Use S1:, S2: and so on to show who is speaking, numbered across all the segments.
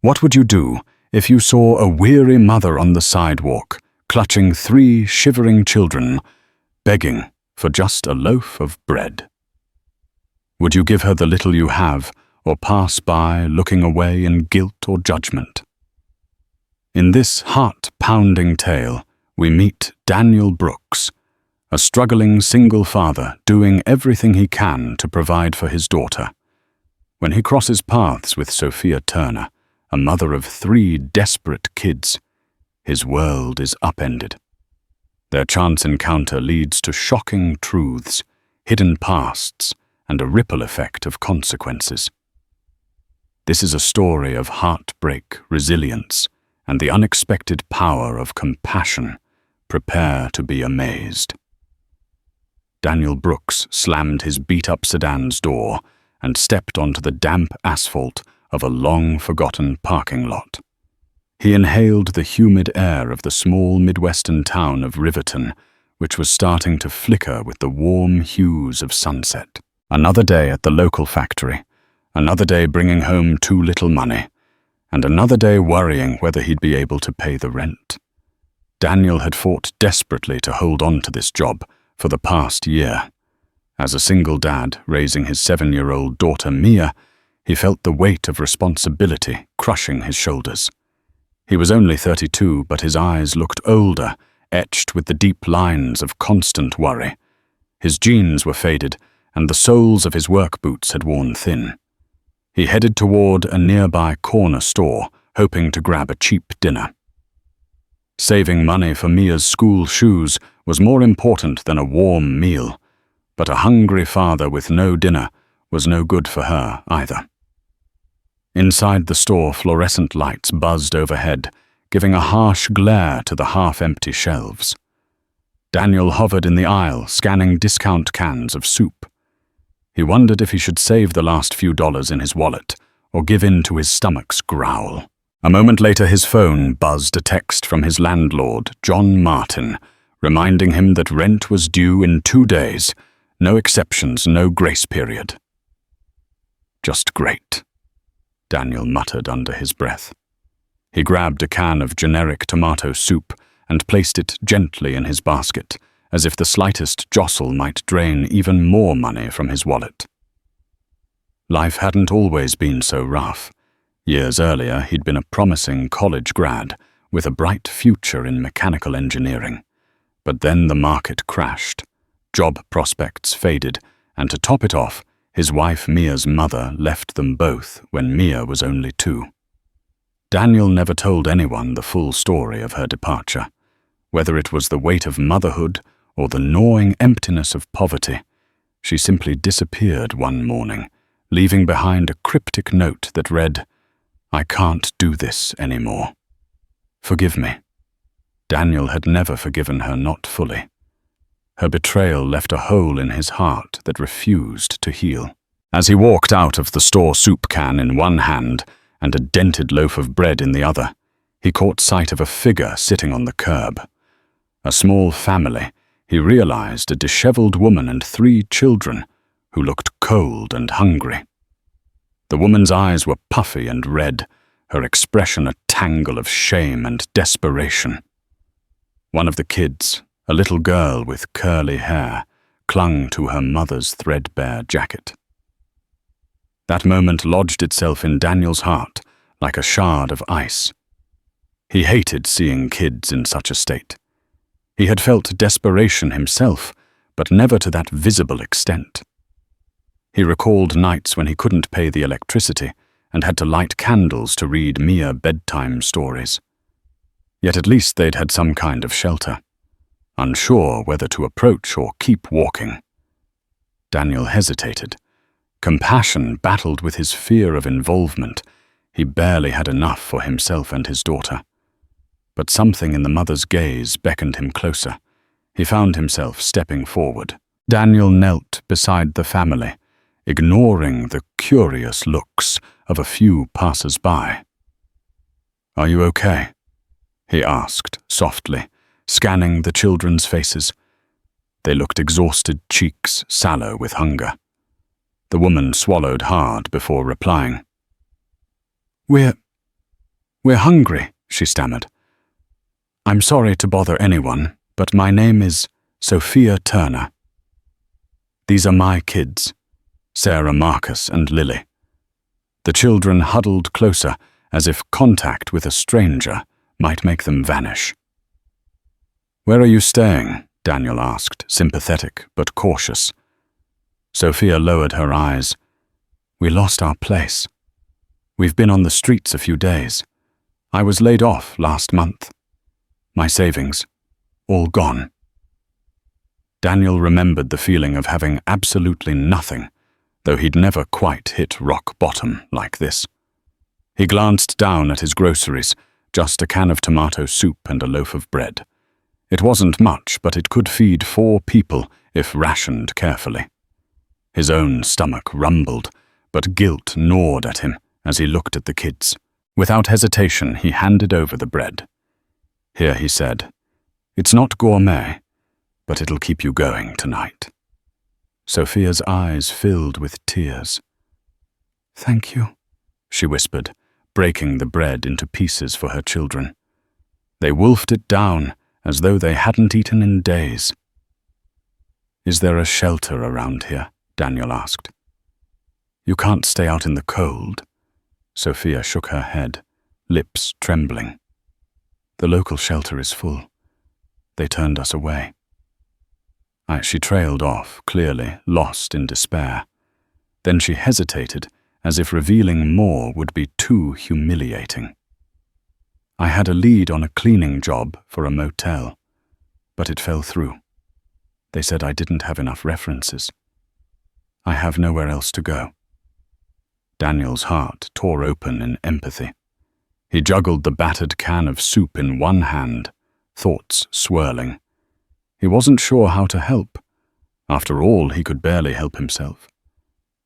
S1: What would you do if you saw a weary mother on the sidewalk, clutching 3 shivering children, begging for just a loaf of bread? Would you give her the little you have, or pass by looking away in guilt or judgment? In this heart-pounding tale, we meet Daniel Brooks, a struggling single father doing everything he can to provide for his daughter. When he crosses paths with Sophia Turner, a mother of 3 desperate kids, his world is upended. Their chance encounter leads to shocking truths, hidden pasts, and a ripple effect of consequences. This is a story of heartbreak, resilience, and the unexpected power of compassion. Prepare to be amazed. Daniel Brooks slammed his beat-up sedan's door and stepped onto the damp asphalt of a long-forgotten parking lot. He inhaled the humid air of the small Midwestern town of Riverton, which was starting to flicker with the warm hues of sunset. Another day at the local factory, another day bringing home too little money, and another day worrying whether he'd be able to pay the rent. Daniel had fought desperately to hold on to this job for the past year. As a single dad raising his 7-year-old daughter Mia, he felt the weight of responsibility crushing his shoulders. He was only 32, but his eyes looked older, etched with the deep lines of constant worry. His jeans were faded, and the soles of his work boots had worn thin. He headed toward a nearby corner store, hoping to grab a cheap dinner. Saving money for Mia's school shoes was more important than a warm meal, but a hungry father with no dinner was no good for her either. Inside the store, fluorescent lights buzzed overhead, giving a harsh glare to the half-empty shelves. Daniel hovered in the aisle, scanning discount cans of soup. He wondered if he should save the last few dollars in his wallet or give in to his stomach's growl. A moment later, his phone buzzed a text from his landlord, John Martin, reminding him that rent was due in 2 days. No exceptions, no grace period. Just great, Daniel muttered under his breath. He grabbed a can of generic tomato soup and placed it gently in his basket, as if the slightest jostle might drain even more money from his wallet. Life hadn't always been so rough. Years earlier, he'd been a promising college grad with a bright future in mechanical engineering. But then the market crashed. Job prospects faded, and to top it off, his wife Mia's mother left them both when Mia was only 2. Daniel never told anyone the full story of her departure. Whether it was the weight of motherhood or the gnawing emptiness of poverty, she simply disappeared one morning, leaving behind a cryptic note that read, "I can't do this anymore. Forgive me." Daniel had never forgiven her, not fully. Her betrayal left a hole in his heart that refused to heal. As he walked out of the store soup can in one hand and a dented loaf of bread in the other, he caught sight of a figure sitting on the curb. A small family, he realized, a disheveled woman and 3 children who looked cold and hungry. The woman's eyes were puffy and red, her expression a tangle of shame and desperation. One of the kids, a little girl with curly hair, clung to her mother's threadbare jacket. That moment lodged itself in Daniel's heart like a shard of ice. He hated seeing kids in such a state. He had felt desperation himself, but never to that visible extent. He recalled nights when he couldn't pay the electricity and had to light candles to read Mia bedtime stories. Yet at least they'd had some kind of shelter. Unsure whether to approach or keep walking, Daniel hesitated. Compassion battled with his fear of involvement. He barely had enough for himself and his daughter. But something in the mother's gaze beckoned him closer. He found himself stepping forward. Daniel knelt beside the family, ignoring the curious looks of a few passers-by. "Are you okay?" he asked softly, scanning the children's faces. They looked exhausted, cheeks sallow with hunger. The woman swallowed hard before replying. "We're hungry," she stammered. "I'm sorry to bother anyone, but my name is Sophia Turner. These are my kids, Sarah Marcus and Lily." The children huddled closer, as if contact with a stranger might make them vanish. "Where are you staying?" Daniel asked, sympathetic but cautious. Sophia lowered her eyes. "We lost our place. We've been on the streets a few days. I was laid off last month. My savings, all gone." Daniel remembered the feeling of having absolutely nothing, though he'd never quite hit rock bottom like this. He glanced down at his groceries, just a can of tomato soup and a loaf of bread. It wasn't much, but it could feed 4 people if rationed carefully. His own stomach rumbled, but guilt gnawed at him as he looked at the kids. Without hesitation, he handed over the bread. "Here," he said, "it's not gourmet, but it'll keep you going tonight." Sophia's eyes filled with tears. "Thank you," she whispered, breaking the bread into pieces for her children. They wolfed it down as though they hadn't eaten in days. "Is there a shelter around here?" Daniel asked. "You can't stay out in the cold." Sophia shook her head, lips trembling. "The local shelter is full. They turned us away." She trailed off, clearly lost in despair. Then she hesitated, as if revealing more would be too humiliating. "I had a lead on a cleaning job for a motel, but it fell through. They said I didn't have enough references. I have nowhere else to go." Daniel's heart tore open in empathy. He juggled the battered can of soup in one hand, thoughts swirling. He wasn't sure how to help. After all, he could barely help himself.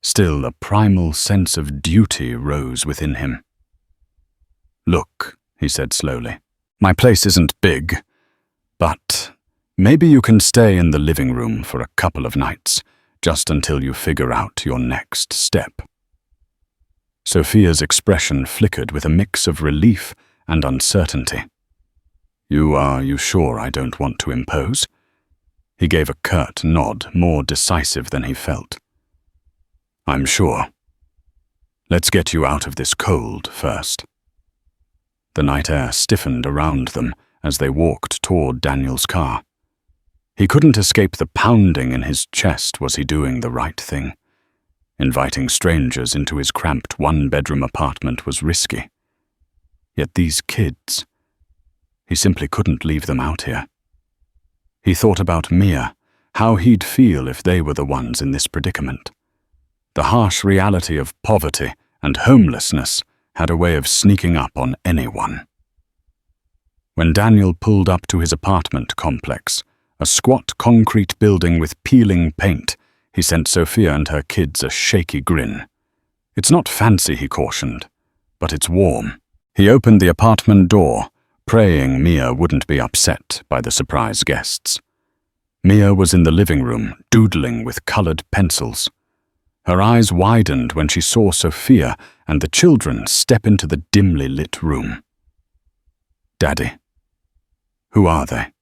S1: Still, a primal sense of duty rose within him. "Look," he said slowly, "my place isn't big, but maybe you can stay in the living room for a couple of nights, just until you figure out your next step." Sophia's expression flickered with a mix of relief and uncertainty. Are you sure I don't want to impose?" He gave a curt nod, more decisive than he felt. "I'm sure. Let's get you out of this cold first." The night air stiffened around them as they walked toward Daniel's car. He couldn't escape the pounding in his chest. Was he doing the right thing? Inviting strangers into his cramped one-bedroom apartment was risky. Yet these kids, he simply couldn't leave them out here. He thought about Mia, how he'd feel if they were the ones in this predicament. The harsh reality of poverty and homelessness had a way of sneaking up on anyone. When Daniel pulled up to his apartment complex, a squat concrete building with peeling paint, he sent Sophia and her kids a shaky grin. "It's not fancy," he cautioned, "but it's warm." He opened the apartment door, praying Mia wouldn't be upset by the surprise guests. Mia was in the living room, doodling with colored pencils. Her eyes widened when she saw Sophia and the children step into the dimly lit room. "Daddy." "Who are they?"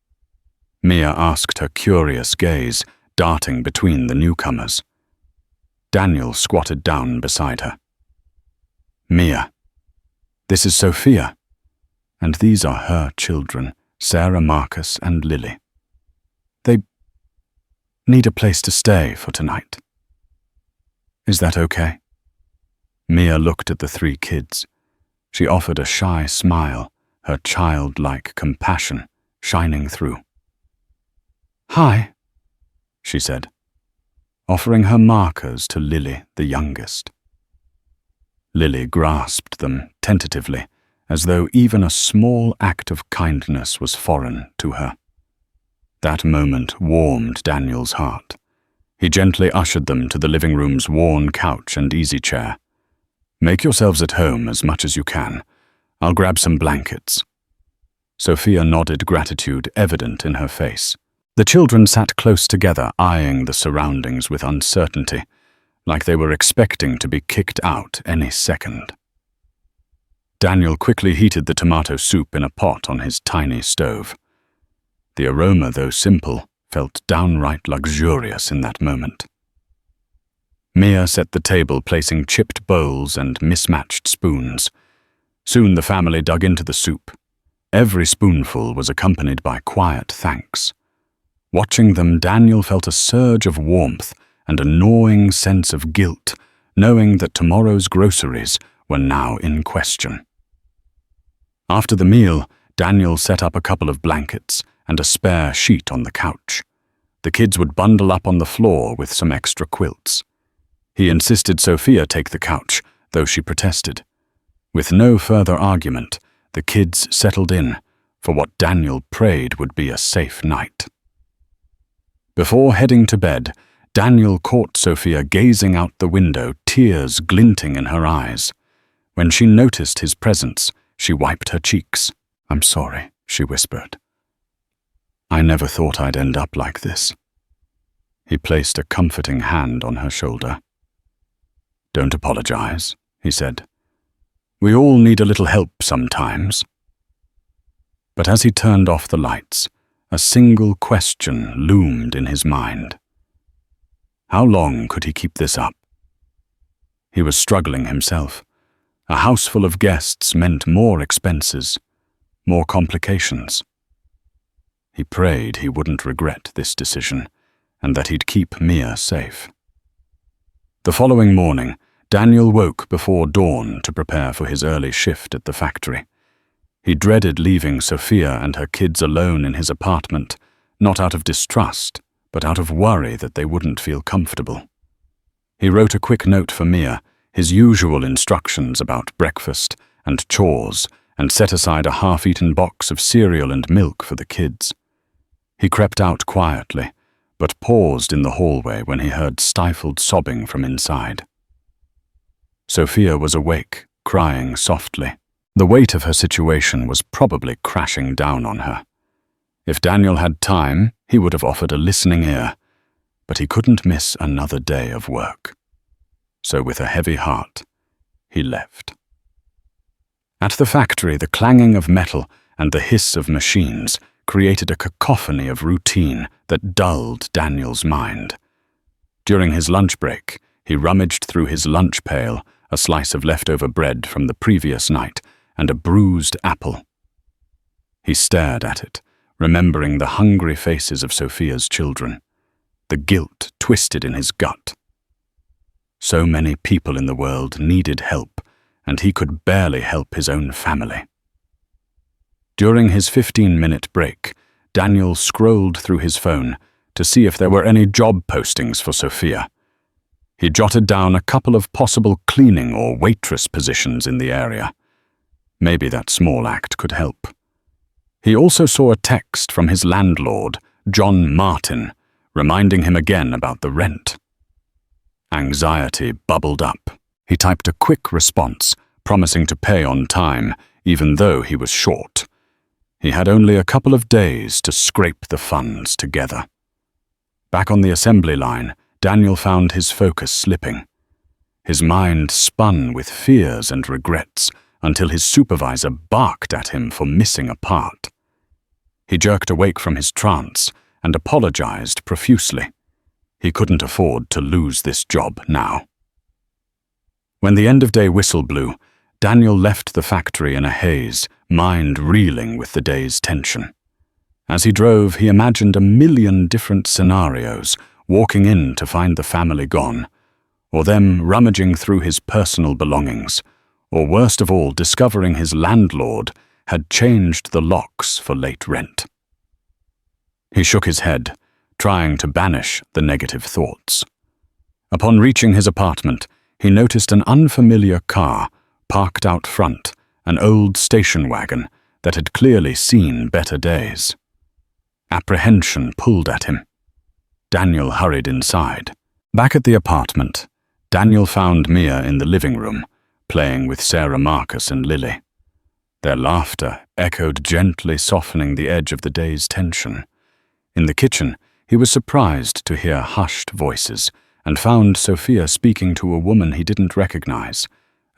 S1: Mia asked, her curious gaze darting between the newcomers. Daniel squatted down beside her. "Mia, this is Sophia, and these are her children, Sarah Marcus and Lily. They need a place to stay for tonight. Is that okay?" Mia looked at the 3 kids. She offered a shy smile, her childlike compassion shining through. "Hi," she said, offering her markers to Lily, the youngest. Lily grasped them tentatively, as though even a small act of kindness was foreign to her. That moment warmed Daniel's heart. He gently ushered them to the living room's worn couch and easy chair. "Make yourselves at home as much as you can. I'll grab some blankets." Sophia nodded, gratitude evident in her face. The children sat close together, eyeing the surroundings with uncertainty, like they were expecting to be kicked out any second. Daniel quickly heated the tomato soup in a pot on his tiny stove. The aroma, though simple, felt downright luxurious in that moment. Mia set the table, placing chipped bowls and mismatched spoons. Soon the family dug into the soup. Every spoonful was accompanied by quiet thanks. Watching them, Daniel felt a surge of warmth and a gnawing sense of guilt, knowing that tomorrow's groceries were now in question. After the meal, Daniel set up a couple of blankets and a spare sheet on the couch. The kids would bundle up on the floor with some extra quilts. He insisted Sophia take the couch, though she protested. With no further argument, the kids settled in for what Daniel prayed would be a safe night. Before heading to bed, Daniel caught Sophia gazing out the window, tears glinting in her eyes. When she noticed his presence, she wiped her cheeks. "I'm sorry," she whispered. "I never thought I'd end up like this." He placed a comforting hand on her shoulder. "Don't apologize," he said. "We all need a little help sometimes." But as he turned off the lights, a single question loomed in his mind. How long could he keep this up? He was struggling himself. A house full of guests meant more expenses, more complications. He prayed he wouldn't regret this decision, and that he'd keep Mia safe. The following morning, Daniel woke before dawn to prepare for his early shift at the factory. He dreaded leaving Sophia and her kids alone in his apartment, not out of distrust, but out of worry that they wouldn't feel comfortable. He wrote a quick note for Mia, his usual instructions about breakfast and chores, and set aside a half-eaten box of cereal and milk for the kids. He crept out quietly, but paused in the hallway when he heard stifled sobbing from inside. Sophia was awake, crying softly. The weight of her situation was probably crashing down on her. If Daniel had time, he would have offered a listening ear, but he couldn't miss another day of work. So with a heavy heart, he left. At the factory, the clanging of metal and the hiss of machines created a cacophony of routine that dulled Daniel's mind. During his lunch break, he rummaged through his lunch pail, a slice of leftover bread from the previous night, and a bruised apple. He stared at it, remembering the hungry faces of Sophia's children. The guilt twisted in his gut. So many people in the world needed help, and he could barely help his own family. During his 15-minute break, Daniel scrolled through his phone to see if there were any job postings for Sophia. He jotted down a couple of possible cleaning or waitress positions in the area. Maybe that small act could help. He also saw a text from his landlord, John Martin, reminding him again about the rent. Anxiety bubbled up. He typed a quick response, promising to pay on time, even though he was short. He had only a couple of days to scrape the funds together. Back on the assembly line, Daniel found his focus slipping. His mind spun with fears and regrets until his supervisor barked at him for missing a part. He jerked awake from his trance and apologized profusely. He couldn't afford to lose this job now. When the end-of-day whistle blew, Daniel left the factory in a haze, mind reeling with the day's tension. As he drove, he imagined a million different scenarios, walking in to find the family gone, or them rummaging through his personal belongings, or worst of all, discovering his landlord had changed the locks for late rent. He shook his head, trying to banish the negative thoughts. Upon reaching his apartment, he noticed an unfamiliar car parked out front, an old station wagon that had clearly seen better days. Apprehension pulled at him. Daniel hurried inside. Back at the apartment, Daniel found Mia in the living room, playing with Sarah Marcus and Lily. Their laughter echoed gently, softening the edge of the day's tension. In the kitchen, he was surprised to hear hushed voices and found Sophia speaking to a woman he didn't recognize,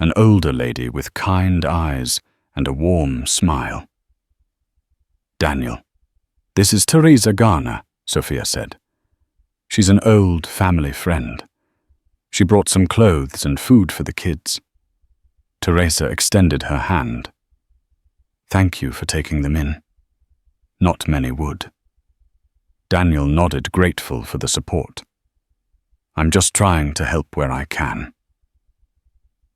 S1: an older lady with kind eyes and a warm smile. "Daniel, this is Teresa Garner," Sophia said. "She's an old family friend. She brought some clothes and food for the kids." Teresa extended her hand. "Thank you for taking them in. Not many would." Daniel nodded, grateful for the support. "I'm just trying to help where I can."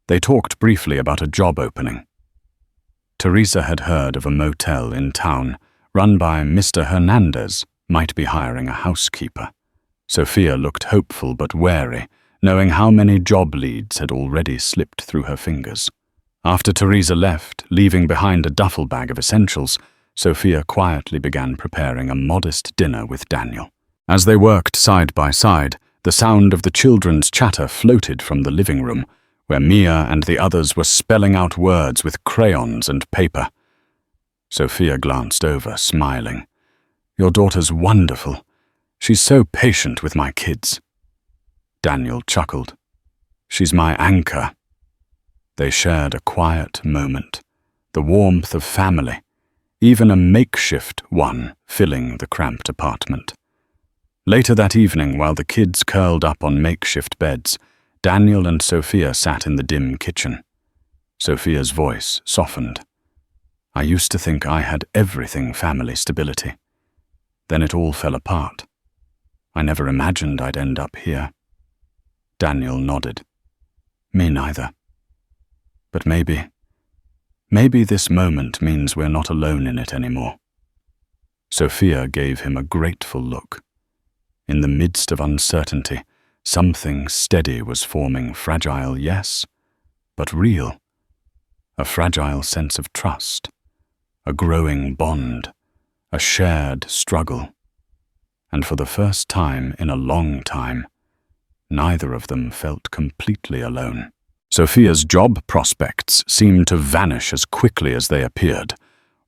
S1: They talked briefly about a job opening. Teresa had heard of a motel in town run by Mr. Hernandez might be hiring a housekeeper. Sophia looked hopeful but wary, knowing how many job leads had already slipped through her fingers. After Teresa left, leaving behind a duffel bag of essentials, Sophia quietly began preparing a modest dinner with Daniel. As they worked side by side, the sound of the children's chatter floated from the living room, where Mia and the others were spelling out words with crayons and paper. Sophia glanced over, smiling. "Your daughter's wonderful. She's so patient with my kids." Daniel chuckled. "She's my anchor." They shared a quiet moment, the warmth of family, even a makeshift one filling the cramped apartment. Later that evening, while the kids curled up on makeshift beds, Daniel and Sophia sat in the dim kitchen. Sophia's voice softened. "I used to think I had everything family stability. Then it all fell apart. I never imagined I'd end up here." Daniel nodded. "Me neither. But maybe this moment means we're not alone in it anymore." Sophia gave him a grateful look. In the midst of uncertainty, something steady was forming, fragile, yes, but real. A fragile sense of trust, a growing bond, a shared struggle. And for the first time in a long time, neither of them felt completely alone. Sophia's job prospects seemed to vanish as quickly as they appeared.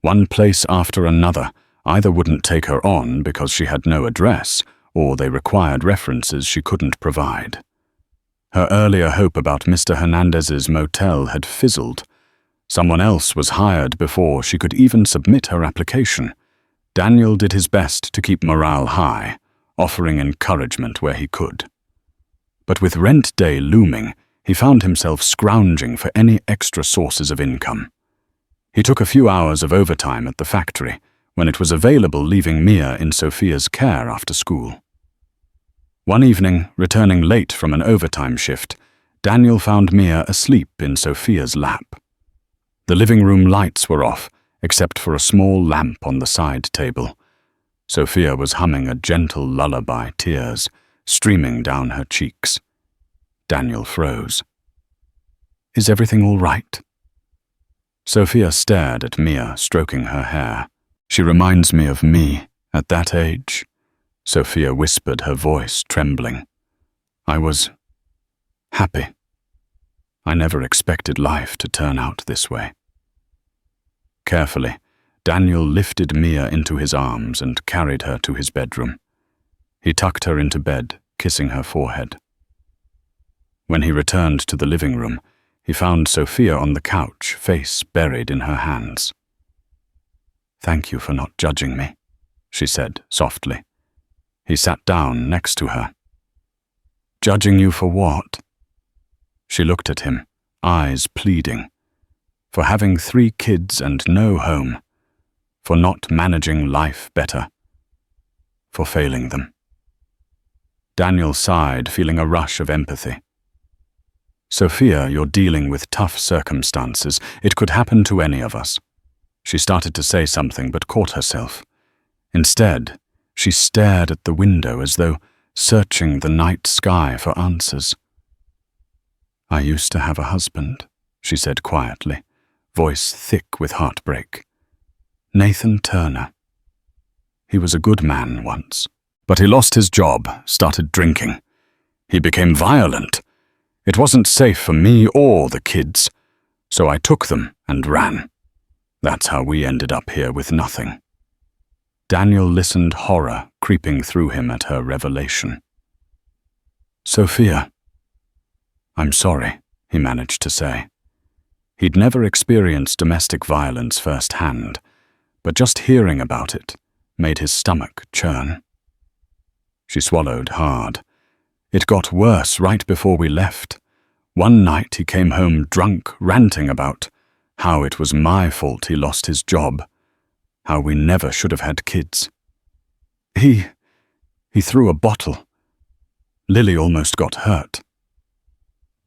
S1: One place after another either wouldn't take her on because she had no address, or they required references she couldn't provide. Her earlier hope about Mr. Hernandez's motel had fizzled. Someone else was hired before she could even submit her application. Daniel did his best to keep morale high, offering encouragement where he could. But with rent day looming, he found himself scrounging for any extra sources of income. He took a few hours of overtime at the factory, when it was available, leaving Mia in Sophia's care after school. One evening, returning late from an overtime shift, Daniel found Mia asleep in Sophia's lap. The living room lights were off, except for a small lamp on the side table. Sophia was humming a gentle lullaby, tears streaming down her cheeks. Daniel froze. "Is everything all right?" Sophia stared at Mia, stroking her hair. "She reminds me of me at that age," Sophia whispered, her voice trembling. "I was happy. I never expected life to turn out this way." Carefully, Daniel lifted Mia into his arms and carried her to his bedroom. He tucked her into bed, kissing her forehead. When he returned to the living room, he found Sophia on the couch, face buried in her hands. "Thank you for not judging me," she said softly. He sat down next to her. "Judging you for what?" She looked at him, eyes pleading. For having 3 kids and no home. For not managing life better. For failing them. Daniel sighed, feeling a rush of empathy. "Sophia, you're dealing with tough circumstances. It could happen to any of us." She started to say something but caught herself. Instead, she stared at the window as though searching the night sky for answers. "I used to have a husband," she said quietly, voice thick with heartbreak. "Nathan Turner. He was a good man once, but he lost his job, started drinking. He became violent. It wasn't safe for me or the kids, so I took them and ran. That's how we ended up here with nothing." Daniel listened, horror creeping through him at her revelation. "Sophia." "I'm sorry," he managed to say. He'd never experienced domestic violence firsthand, but just hearing about it made his stomach churn. She swallowed hard. It got worse right before we left. One night he came home drunk, ranting about how it was my fault he lost his job, how we never should have had kids. He threw a bottle. Lily almost got hurt.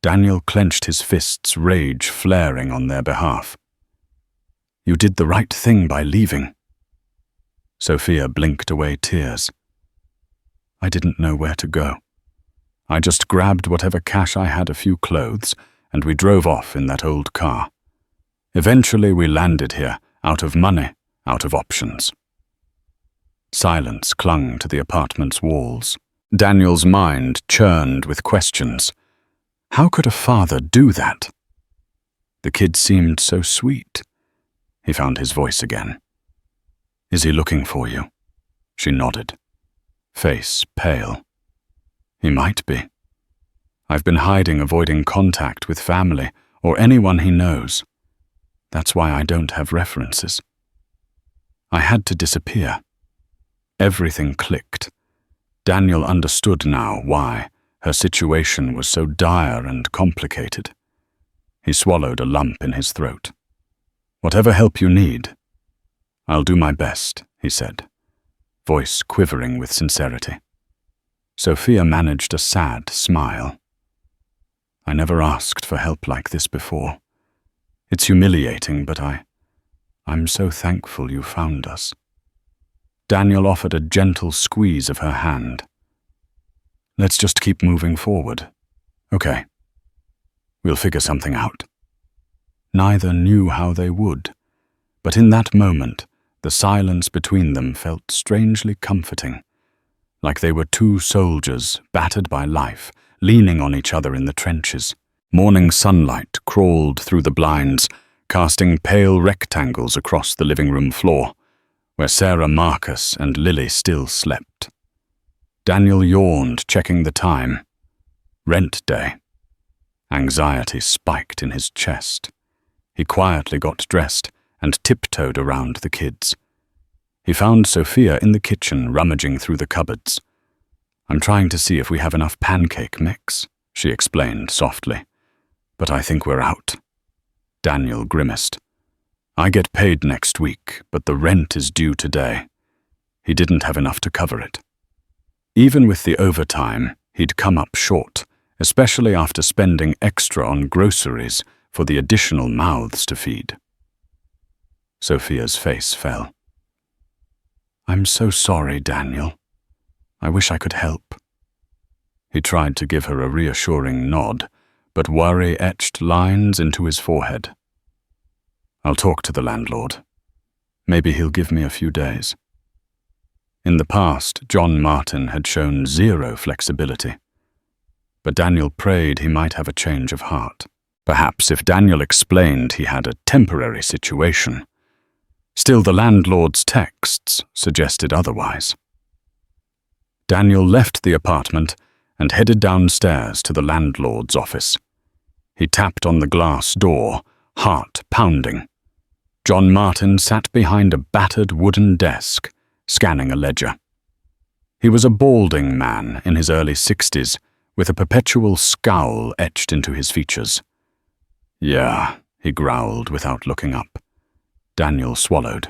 S1: Daniel clenched his fists, rage flaring on their behalf. You did the right thing by leaving. Sophia blinked away tears. I didn't know where to go. I just grabbed whatever cash I had, a few clothes, and we drove off in that old car. Eventually we landed here, out of money, out of options. Silence clung to the apartment's walls. Daniel's mind churned with questions. How could a father do that? The kid seemed so sweet. He found his voice again. Is he looking for you? She nodded. Face pale. He might be. I've been hiding, avoiding contact with family or anyone he knows. That's why I don't have references. I had to disappear. Everything clicked. Daniel understood now why her situation was so dire and complicated. He swallowed a lump in his throat. Whatever help you need. I'll do my best, he said, voice quivering with sincerity. Sophia managed a sad smile. I never asked for help like this before. It's humiliating, but I'm so thankful you found us. Daniel offered a gentle squeeze of her hand. Let's just keep moving forward. Okay. We'll figure something out. Neither knew how they would, but in that moment, the silence between them felt strangely comforting, like they were two soldiers battered by life, leaning on each other in the trenches. Morning sunlight crawled through the blinds, casting pale rectangles across the living room floor, where Sarah Marcus and Lily still slept. Daniel yawned, checking the time. Rent day. Anxiety spiked in his chest. He quietly got dressed and tiptoed around the kids. He found Sophia in the kitchen, rummaging through the cupboards. I'm trying to see if we have enough pancake mix, she explained softly. But I think we're out. Daniel grimaced. I get paid next week, but the rent is due today. He didn't have enough to cover it. Even with the overtime, he'd come up short, especially after spending extra on groceries for the additional mouths to feed. Sophia's face fell. I'm so sorry, Daniel. I wish I could help. He tried to give her a reassuring nod, but worry etched lines into his forehead. I'll talk to the landlord. Maybe he'll give me a few days. In the past, John Martin had shown zero flexibility. But Daniel prayed he might have a change of heart. Perhaps if Daniel explained he had a temporary situation. Still, the landlord's texts suggested otherwise. Daniel left the apartment and headed downstairs to the landlord's office. He tapped on the glass door, heart pounding. John Martin sat behind a battered wooden desk, scanning a ledger. He was a balding man in his early 60s, with a perpetual scowl etched into his features. Yeah, he growled without looking up. Daniel swallowed.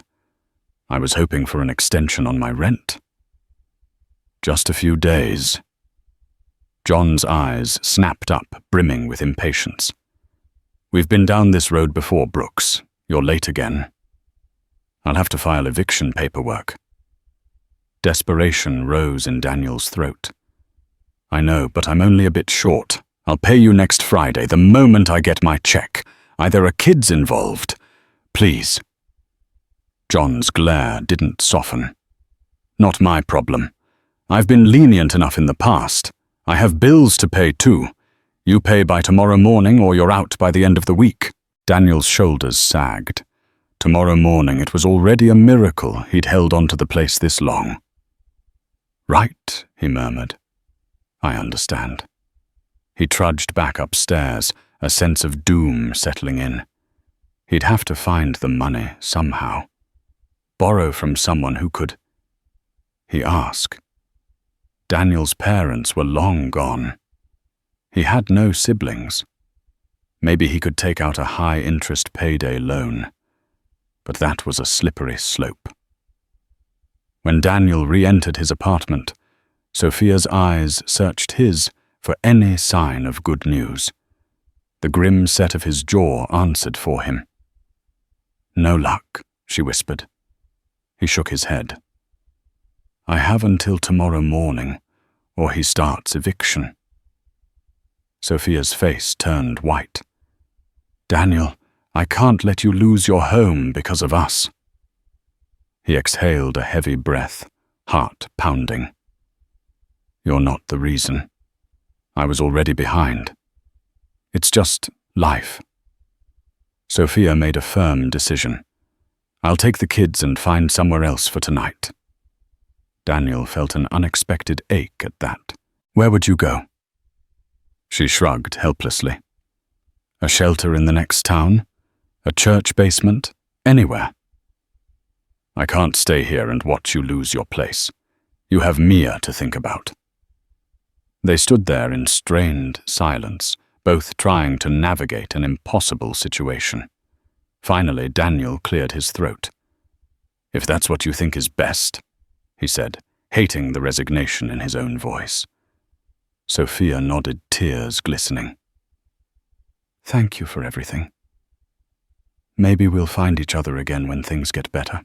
S1: I was hoping for an extension on my rent. Just a few days. John's eyes snapped up, brimming with impatience. We've been down this road before, Brooks. You're late again. I'll have to file eviction paperwork. Desperation rose in Daniel's throat. I know, but I'm only a bit short. I'll pay you next Friday, the moment I get my check. Either are kids involved. Please. John's glare didn't soften. Not my problem. I've been lenient enough in the past. I have bills to pay too. You pay by tomorrow morning or you're out by the end of the week. Daniel's shoulders sagged. Tomorrow morning, it was already a miracle he'd held on to the place this long. Right, he murmured. I understand. He trudged back upstairs, a sense of doom settling in. He'd have to find the money somehow. Borrow from someone who could. He asked. Daniel's parents were long gone. He had no siblings. Maybe he could take out a high-interest payday loan. But that was a slippery slope. When Daniel re-entered his apartment, Sophia's eyes searched his for any sign of good news. The grim set of his jaw answered for him. "No luck," she whispered. He shook his head. "I have until tomorrow morning, or he starts eviction." Sophia's face turned white. "Daniel, I can't let you lose your home because of us." He exhaled a heavy breath, heart pounding. "You're not the reason. I was already behind. It's just life." Sophia made a firm decision. "I'll take the kids and find somewhere else for tonight." Daniel felt an unexpected ache at that. "Where would you go?" She shrugged helplessly. "A shelter in the next town? A church basement? Anywhere." "I can't stay here and watch you lose your place. You have Mia to think about." They stood there in strained silence, both trying to navigate an impossible situation. Finally, Daniel cleared his throat. "If that's what you think is best," he said, hating the resignation in his own voice. Sophia nodded, tears glistening. "Thank you for everything. Maybe we'll find each other again when things get better."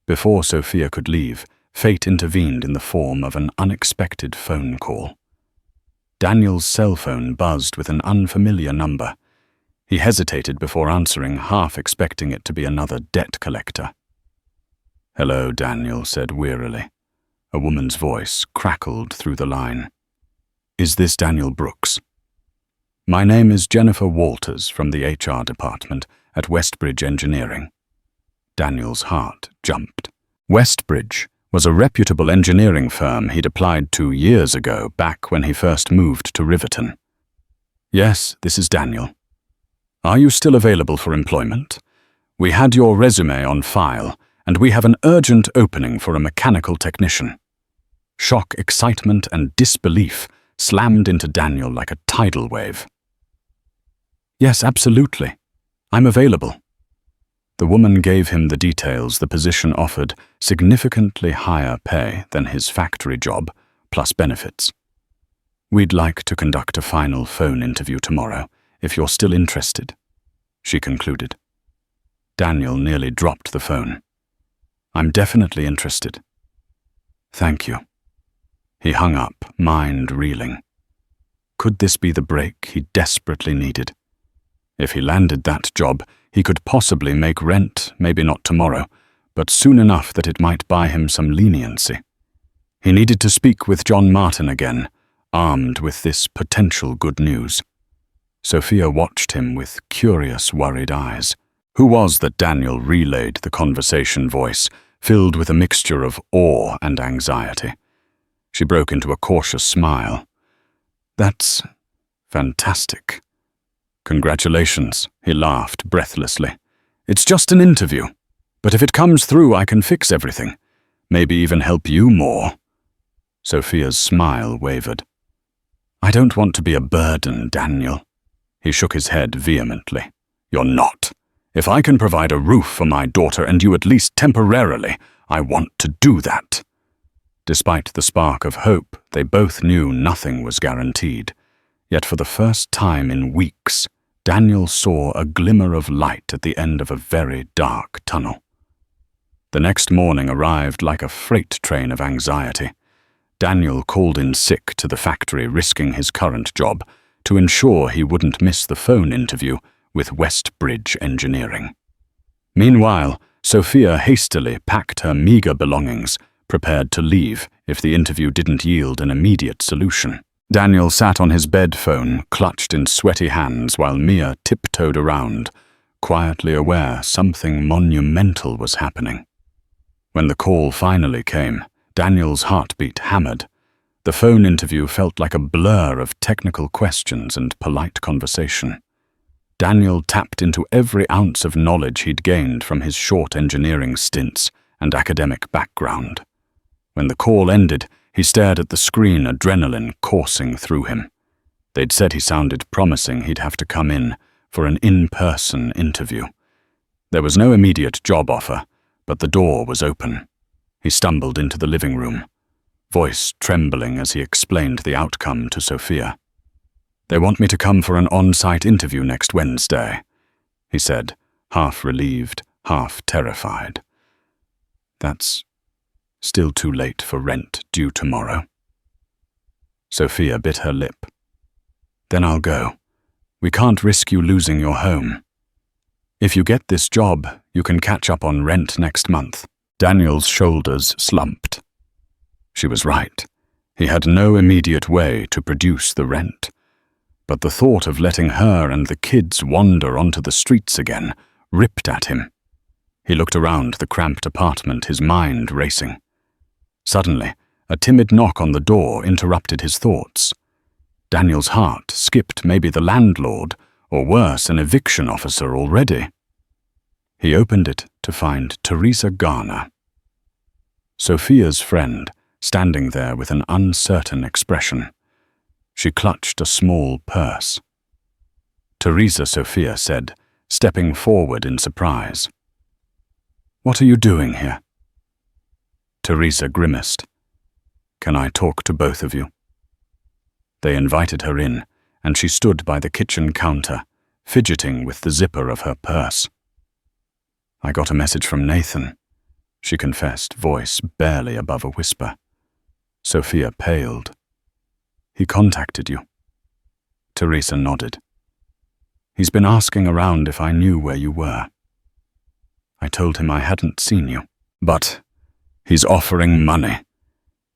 S1: Before Sophia could leave, fate intervened in the form of an unexpected phone call. Daniel's cell phone buzzed with an unfamiliar number. He hesitated before answering, half expecting it to be another debt collector. "Hello," Daniel said wearily. A woman's voice crackled through the line. "Is this Daniel Brooks?" "My name is Jennifer Walters from the HR department at Westbridge Engineering." Daniel's heart jumped. Westbridge was a reputable engineering firm he'd applied to years ago, back when he first moved to Riverton. "Yes, this is Daniel. Are you still available for employment? We had your resume on file, and we have an urgent opening for a mechanical technician." Shock, excitement, and disbelief slammed into Daniel like a tidal wave. "Yes, absolutely. I'm available." The woman gave him the details. The position offered significantly higher pay than his factory job, plus benefits. "We'd like to conduct a final phone interview tomorrow, if you're still interested," she concluded. Daniel nearly dropped the phone. "I'm definitely interested." "Thank you." He hung up, mind reeling. Could this be the break he desperately needed? If he landed that job, he could possibly make rent, maybe not tomorrow, but soon enough that it might buy him some leniency. He needed to speak with John Martin again, armed with this potential good news. Sophia watched him with curious, worried eyes. Who was that Daniel relayed the conversation voice, filled with a mixture of awe and anxiety? She broke into a cautious smile. "That's fantastic." "Congratulations," he laughed breathlessly. "It's just an interview, but if it comes through, I can fix everything. Maybe even help you more." Sophia's smile wavered. "I don't want to be a burden, Daniel." He shook his head vehemently. "You're not. If I can provide a roof for my daughter and you at least temporarily, I want to do that." Despite the spark of hope, they both knew nothing was guaranteed. Yet for the first time in weeks, Daniel saw a glimmer of light at the end of a very dark tunnel. The next morning arrived like a freight train of anxiety. Daniel called in sick to the factory, risking his current job, to ensure he wouldn't miss the phone interview with Westbridge Engineering. Meanwhile, Sophia hastily packed her meager belongings, prepared to leave if the interview didn't yield an immediate solution. Daniel sat on his bed phone, clutched in sweaty hands, while Mia tiptoed around, quietly aware something monumental was happening. When the call finally came, Daniel's heartbeat hammered. The phone interview felt like a blur of technical questions and polite conversation. Daniel tapped into every ounce of knowledge he'd gained from his short engineering stints and academic background. When the call ended, he stared at the screen, adrenaline coursing through him. They'd said he sounded promising. He'd have to come in for an in-person interview. There was no immediate job offer, but the door was open. He stumbled into the living room, voice trembling as he explained the outcome to Sophia. "They want me to come for an on-site interview next Wednesday," he said, half relieved, half terrified. "That's still too late for rent due tomorrow." Sophia bit her lip. "Then I'll go. We can't risk you losing your home. If you get this job, you can catch up on rent next month." Daniel's shoulders slumped. She was right. He had no immediate way to produce the rent. But the thought of letting her and the kids wander onto the streets again ripped at him. He looked around the cramped apartment, his mind racing. Suddenly, a timid knock on the door interrupted his thoughts. Daniel's heart skipped. Maybe the landlord, or worse, an eviction officer already. He opened it to find Teresa Garner, Sophia's friend, standing there with an uncertain expression. She clutched a small purse. "Teresa," Sophia said, stepping forward in surprise. "What are you doing here?" Teresa grimaced. "Can I talk to both of you?" They invited her in, and she stood by the kitchen counter, fidgeting with the zipper of her purse. "I got a message from Nathan," she confessed, voice barely above a whisper. Sophia paled. "He contacted you?" Teresa nodded. "He's been asking around if I knew where you were. I told him I hadn't seen you. But he's offering money.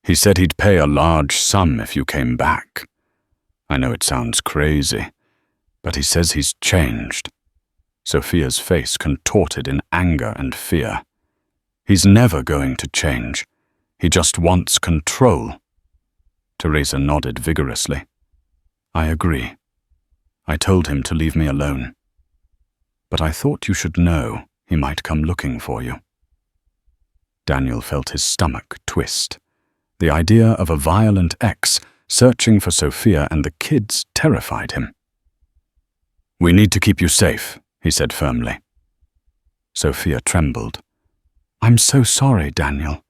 S1: He said he'd pay a large sum if you came back. I know it sounds crazy, but he says he's changed." Sophia's face contorted in anger and fear. "He's never going to change. He just wants control." Teresa nodded vigorously. "I agree. I told him to leave me alone. But I thought you should know he might come looking for you." Daniel felt his stomach twist. The idea of a violent ex searching for Sophia and the kids terrified him. "We need to keep you safe," he said firmly. Sophia trembled. "I'm so sorry, Daniel.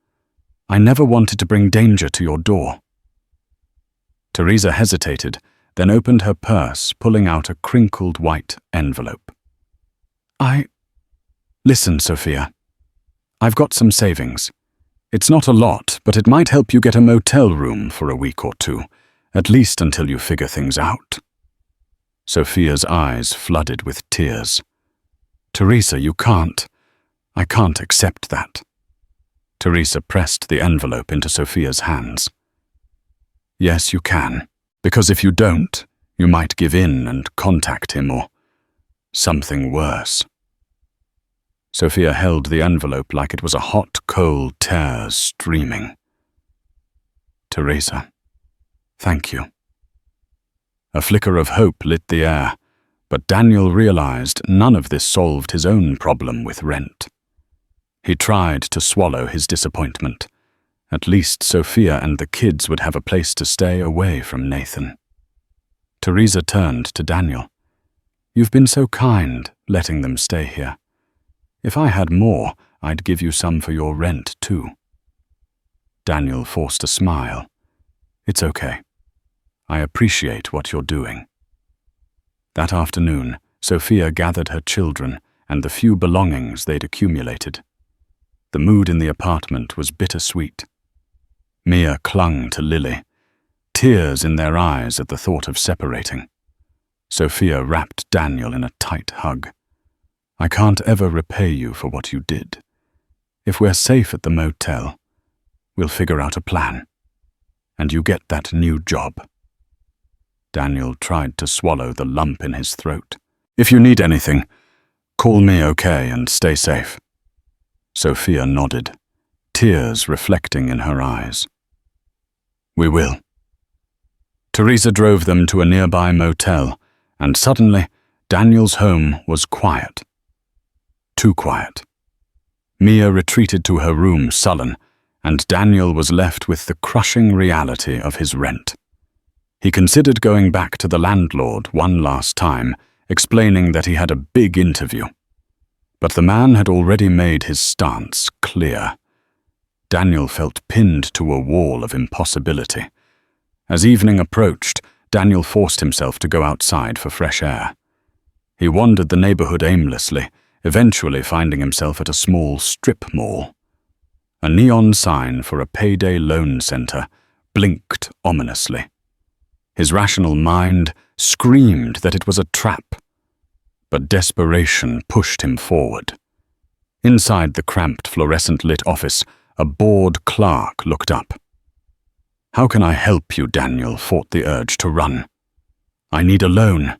S1: I never wanted to bring danger to your door." Teresa hesitated, then opened her purse, pulling out a crinkled white envelope. Listen, Sophia. I've got some savings. It's not a lot, but it might help you get a motel room for a week or two, at least until you figure things out." Sophia's eyes flooded with tears. "Teresa, you can't. I can't accept that." Teresa pressed the envelope into Sophia's hands. "Yes, you can, because if you don't, you might give in and contact him or something worse." Sophia held the envelope like it was a hot coal tears streaming. "Teresa, thank you." A flicker of hope lit the air, but Daniel realized none of this solved his own problem with rent. He tried to swallow his disappointment. At least Sophia and the kids would have a place to stay away from Nathan. Teresa turned to Daniel. "You've been so kind, letting them stay here. If I had more, I'd give you some for your rent, too." Daniel forced a smile. "It's okay. I appreciate what you're doing." That afternoon, Sophia gathered her children and the few belongings they'd accumulated. The mood in the apartment was bittersweet. Mia clung to Lily, tears in their eyes at the thought of separating. Sophia wrapped Daniel in a tight hug. "I can't ever repay you for what you did. If we're safe at the motel, we'll figure out a plan. And you get that new job." Daniel tried to swallow the lump in his throat. "If you need anything, call me, okay, and stay safe." Sophia nodded, tears reflecting in her eyes. "We will." Teresa drove them to a nearby motel, and suddenly, Daniel's home was quiet. Too quiet. Mia retreated to her room sullen, and Daniel was left with the crushing reality of his rent. He considered going back to the landlord one last time, explaining that he had a big interview. But the man had already made his stance clear. Daniel felt pinned to a wall of impossibility. As evening approached, Daniel forced himself to go outside for fresh air. He wandered the neighborhood aimlessly, eventually finding himself at a small strip mall. A neon sign for a payday loan center blinked ominously. His rational mind screamed that it was a trap, but desperation pushed him forward. Inside the cramped fluorescent-lit office, a bored clerk looked up. "How can I help you?" Daniel fought the urge to run. "I need a loan.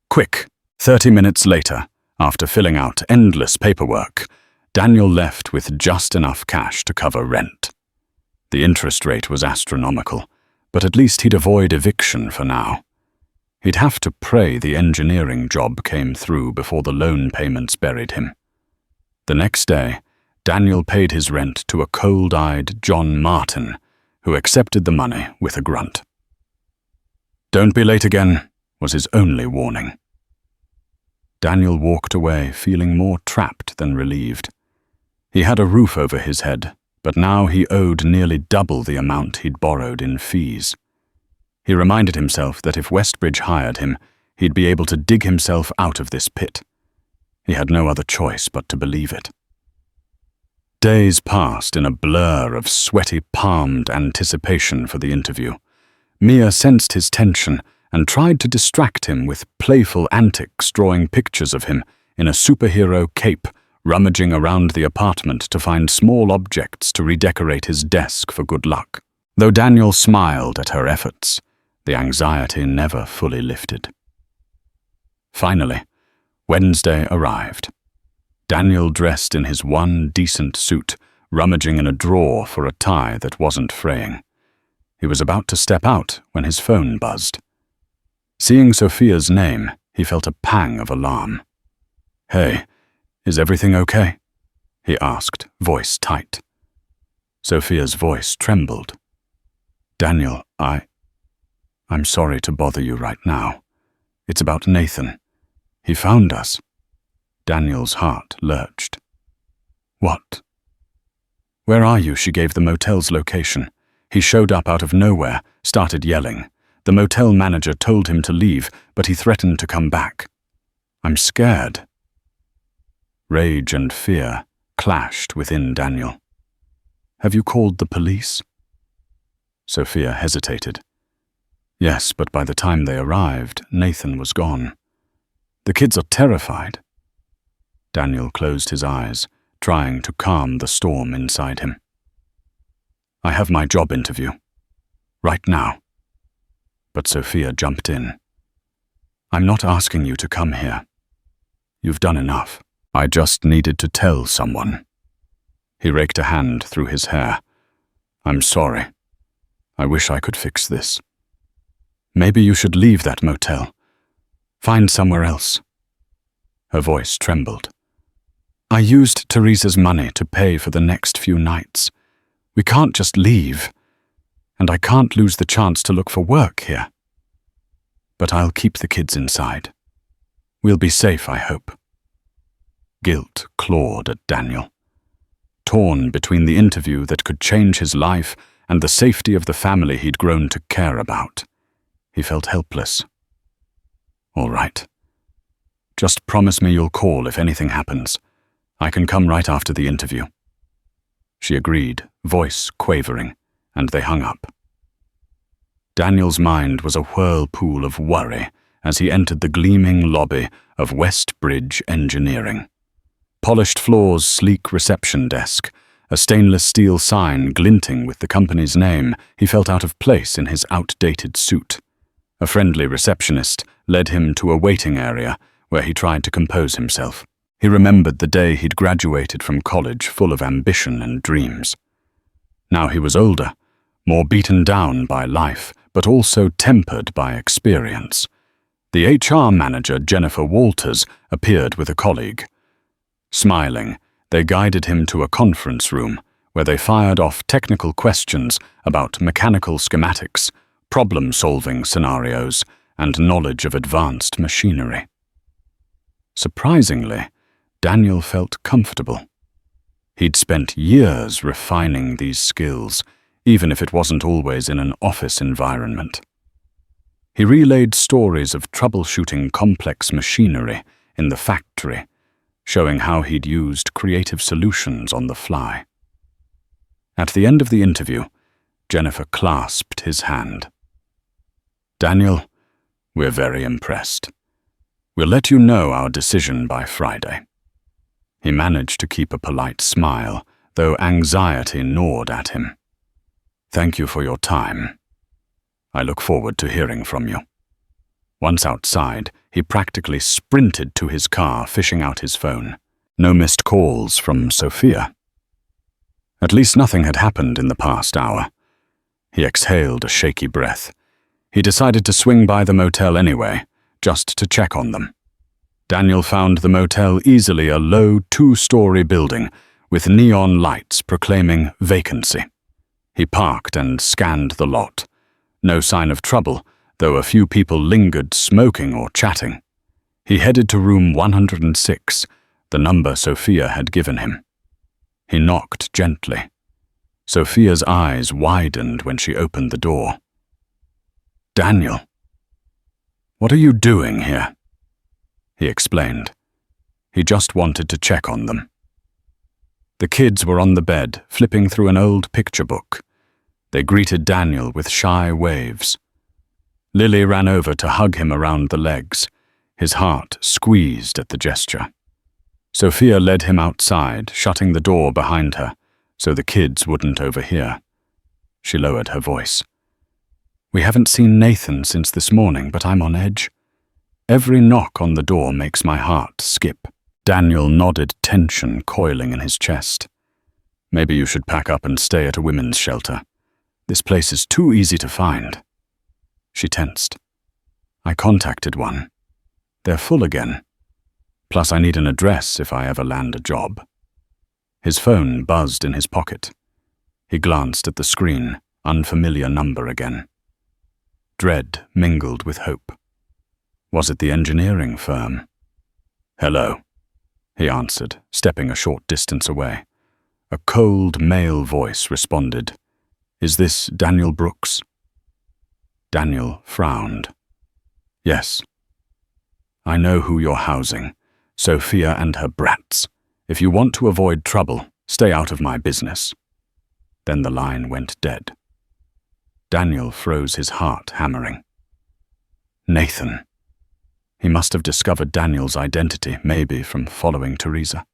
S1: Quick." 30 minutes later, after filling out endless paperwork, Daniel left with just enough cash to cover rent. The interest rate was astronomical, but at least he'd avoid eviction for now. He'd have to pray the engineering job came through before the loan payments buried him. The next day, Daniel paid his rent to a cold-eyed John Martin, who accepted the money with a grunt. "Don't be late again," was his only warning. Daniel walked away, feeling more trapped than relieved. He had a roof over his head, but now he owed nearly double the amount he'd borrowed in fees. He reminded himself that if Westbridge hired him, he'd be able to dig himself out of this pit. He had no other choice but to believe it. Days passed in a blur of sweaty, palmed anticipation for the interview. Mia sensed his tension and tried to distract him with playful antics, drawing pictures of him in a superhero cape, rummaging around the apartment to find small objects to redecorate his desk for good luck. Though Daniel smiled at her efforts, the anxiety never fully lifted. Finally, Wednesday arrived. Daniel dressed in his one decent suit, rummaging in a drawer for a tie that wasn't fraying. He was about to step out when his phone buzzed. Seeing Sophia's name, he felt a pang of alarm. "Hey, is everything okay?" he asked, voice tight. Sophia's voice trembled. "Daniel, I'm sorry to bother you right now. It's about Nathan. He found us." Daniel's heart lurched. "What?" "Where are you?" She gave the motel's location. He showed up out of nowhere, started yelling. The motel manager told him to leave, but he threatened to come back. "I'm scared." Rage and fear clashed within Daniel. "Have you called the police?" Sophia hesitated. "Yes, but by the time they arrived, Nathan was gone. The kids are terrified." Daniel closed his eyes, trying to calm the storm inside him. "I have my job interview. Right now." But Sophia jumped in. "I'm not asking you to come here. You've done enough. I just needed to tell someone." He raked a hand through his hair. "I'm sorry. I wish I could fix this. Maybe you should leave that motel. Find somewhere else." Her voice trembled. "I used Teresa's money to pay for the next few nights. We can't just leave. And I can't lose the chance to look for work here. But I'll keep the kids inside. We'll be safe, I hope." Guilt clawed at Daniel. Torn between the interview that could change his life and the safety of the family he'd grown to care about, he felt helpless. "All right. Just promise me you'll call if anything happens. I can come right after the interview." She agreed, voice quavering, and they hung up. Daniel's mind was a whirlpool of worry as he entered the gleaming lobby of Westbridge Engineering. Polished floors, sleek reception desk, a stainless steel sign glinting with the company's name, he felt out of place in his outdated suit. A friendly receptionist led him to a waiting area where he tried to compose himself. He remembered the day he'd graduated from college full of ambition and dreams. Now he was older, more beaten down by life, but also tempered by experience. The HR manager, Jennifer Walters, appeared with a colleague. Smiling, they guided him to a conference room where they fired off technical questions about mechanical schematics, problem-solving scenarios, and knowledge of advanced machinery. Surprisingly, Daniel felt comfortable. He'd spent years refining these skills, even if it wasn't always in an office environment. He relayed stories of troubleshooting complex machinery in the factory, showing how he'd used creative solutions on the fly. At the end of the interview, Jennifer clasped his hand. "Daniel, we're very impressed. We'll let you know our decision by Friday." He managed to keep a polite smile, though anxiety gnawed at him. "Thank you for your time. I look forward to hearing from you." Once outside, he practically sprinted to his car, fishing out his phone. No missed calls from Sophia. At least nothing had happened in the past hour. He exhaled a shaky breath. He decided to swing by the motel anyway, just to check on them. Daniel found the motel easily a low 2-story building with neon lights proclaiming vacancy. He parked and scanned the lot. No sign of trouble, though a few people lingered smoking or chatting. He headed to room 106, the number Sophia had given him. He knocked gently. Sophia's eyes widened when she opened the door. "Daniel, what are you doing here?" He explained. He just wanted to check on them. The kids were on the bed, flipping through an old picture book. They greeted Daniel with shy waves. Lily ran over to hug him around the legs, his heart squeezed at the gesture. Sophia led him outside, shutting the door behind her, so the kids wouldn't overhear. She lowered her voice. "We haven't seen Nathan since this morning, but I'm on edge. Every knock on the door makes my heart skip." Daniel nodded, tension coiling in his chest. "Maybe you should pack up and stay at a women's shelter. This place is too easy to find." She tensed. "I contacted one. They're full again. Plus I need an address if I ever land a job." His phone buzzed in his pocket. He glanced at the screen, unfamiliar number again. Dread mingled with hope. Was it the engineering firm? "Hello," he answered, stepping a short distance away. A cold male voice responded. "Is this Daniel Brooks?" Daniel frowned. "Yes. I know who you're housing. Sophia and her brats. If you want to avoid trouble, stay out of my business." Then the line went dead. Daniel froze, his heart hammering. Nathan. He must have discovered Daniel's identity, maybe from following Teresa.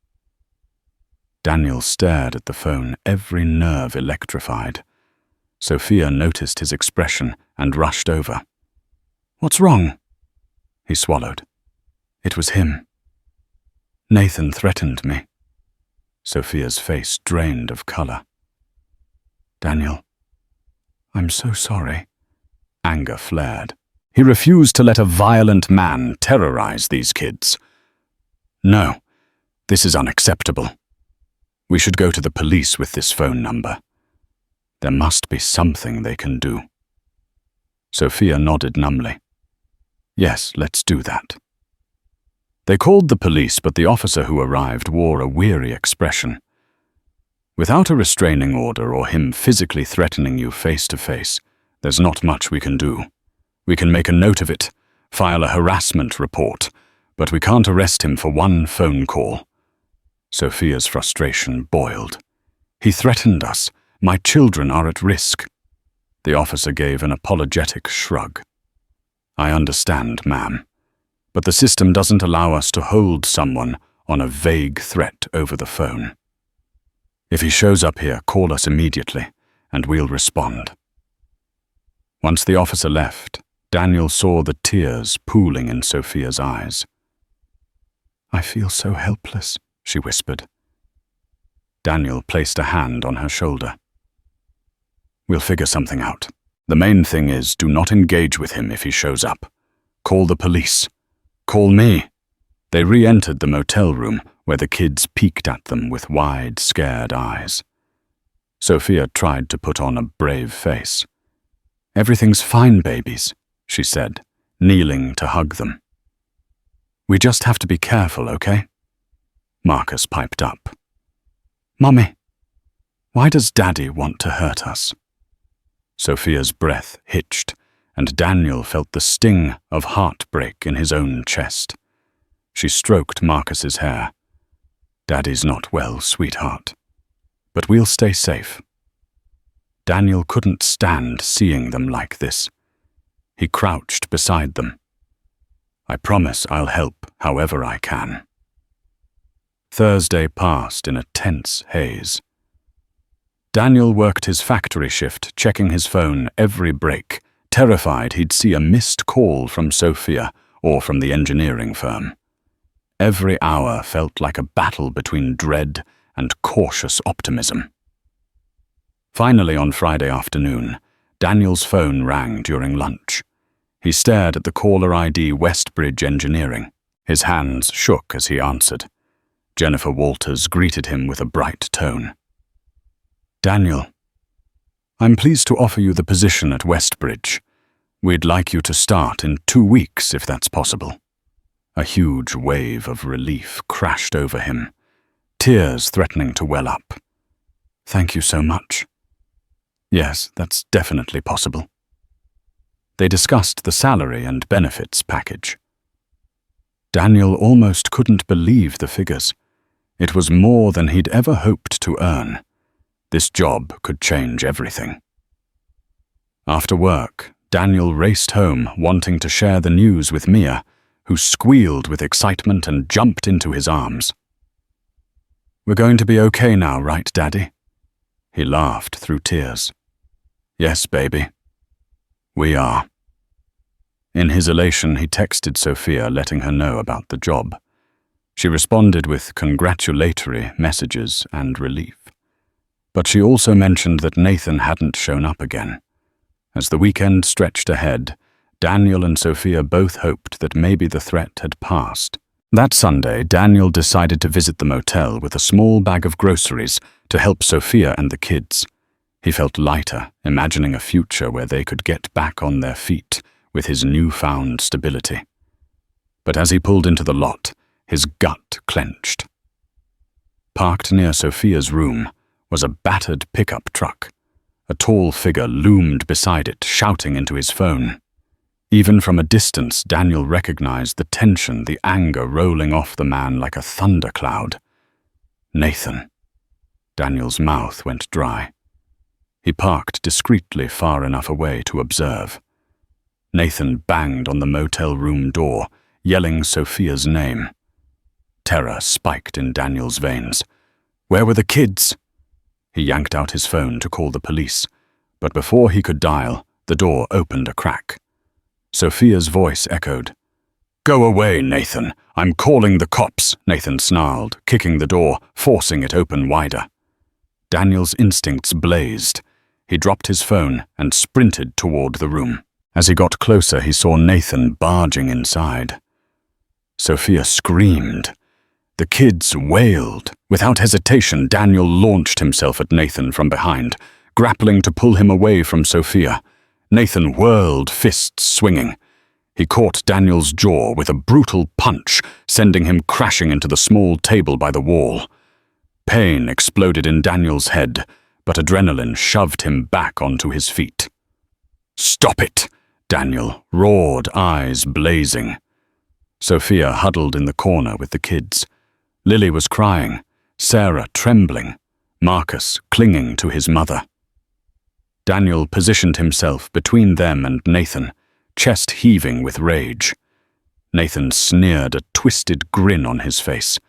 S1: Daniel stared at the phone, every nerve electrified. Sophia noticed his expression and rushed over. "What's wrong?" He swallowed. It was him. "Nathan threatened me." Sophia's face drained of color. "Daniel, I'm so sorry." Anger flared. He refused to let a violent man terrorize these kids. "No, this is unacceptable. We should go to the police with this phone number. There must be something they can do." Sophia nodded numbly. "Yes, let's do that." They called the police, but the officer who arrived wore a weary expression. Without a restraining order or him physically threatening you face to face, there's not much we can do. We can make a note of it, file a harassment report, but we can't arrest him for one phone call. Sophia's frustration boiled. "He threatened us. My children are at risk." The officer gave an apologetic shrug. "I understand, ma'am, but the system doesn't allow us to hold someone on a vague threat over the phone. If he shows up here, call us immediately, and we'll respond." Once the officer left, Daniel saw the tears pooling in Sophia's eyes. "I feel so helpless," she whispered. Daniel placed a hand on her shoulder. "We'll figure something out. The main thing is, do not engage with him if he shows up. Call the police. Call me. They re-entered the motel room, where the kids peeked at them with wide, scared eyes. Sophia tried to put on a brave face. "Everything's fine, babies," she said, kneeling to hug them. "We just have to be careful, okay?" Marcus piped up. "Mummy, why does Daddy want to hurt us?" Sophia's breath hitched, and Daniel felt the sting of heartbreak in his own chest. She stroked Marcus's hair. "Daddy's not well, sweetheart. But we'll stay safe." Daniel couldn't stand seeing them like this. He crouched beside them. "I promise I'll help however I can." Thursday passed in a tense haze. Daniel worked his factory shift, checking his phone every break, terrified he'd see a missed call from Sophia or from the engineering firm. Every hour felt like a battle between dread and cautious optimism. Finally, on Friday afternoon, Daniel's phone rang during lunch. He stared at the caller ID Westbridge Engineering. His hands shook as he answered. Jennifer Walters greeted him with a bright tone. "Daniel, I'm pleased to offer you the position at Westbridge. We'd like you to start in 2 weeks, if that's possible." A huge wave of relief crashed over him, tears threatening to well up. "Thank you so much." "Yes, that's definitely possible." They discussed the salary and benefits package. Daniel almost couldn't believe the figures. It was more than he'd ever hoped to earn. This job could change everything. After work, Daniel raced home, wanting to share the news with Mia, who squealed with excitement and jumped into his arms. "We're going to be okay now, right, Daddy?" He laughed through tears. "Yes, baby. We are." In his elation, he texted Sophia, letting her know about the job. She responded with congratulatory messages and relief. But she also mentioned that Nathan hadn't shown up again. As the weekend stretched ahead, Daniel and Sophia both hoped that maybe the threat had passed. That Sunday, Daniel decided to visit the motel with a small bag of groceries to help Sophia and the kids. He felt lighter, imagining a future where they could get back on their feet with his newfound stability. But as he pulled into the lot, his gut clenched. Parked near Sophia's room was a battered pickup truck. A tall figure loomed beside it, shouting into his phone. Even from a distance, Daniel recognized the tension, the anger rolling off the man like a thundercloud. Nathan. Daniel's mouth went dry. He parked discreetly far enough away to observe. Nathan banged on the motel room door, yelling Sophia's name. Terror spiked in Daniel's veins. Where were the kids? He yanked out his phone to call the police, but before he could dial, the door opened a crack. Sophia's voice echoed. "Go away, Nathan. I'm calling the cops," Nathan snarled, kicking the door, forcing it open wider. Daniel's instincts blazed. He dropped his phone and sprinted toward the room. As he got closer, he saw Nathan barging inside. Sophia screamed. The kids wailed. Without hesitation, Daniel launched himself at Nathan from behind, grappling to pull him away from Sophia. Nathan whirled, fists swinging. He caught Daniel's jaw with a brutal punch, sending him crashing into the small table by the wall. Pain exploded in Daniel's head, but adrenaline shoved him back onto his feet. "Stop it!" Daniel roared, eyes blazing. Sophia huddled in the corner with the kids. Lily was crying, Sarah trembling, Marcus clinging to his mother. Daniel positioned himself between them and Nathan, chest heaving with rage. Nathan sneered, a twisted grin on his face.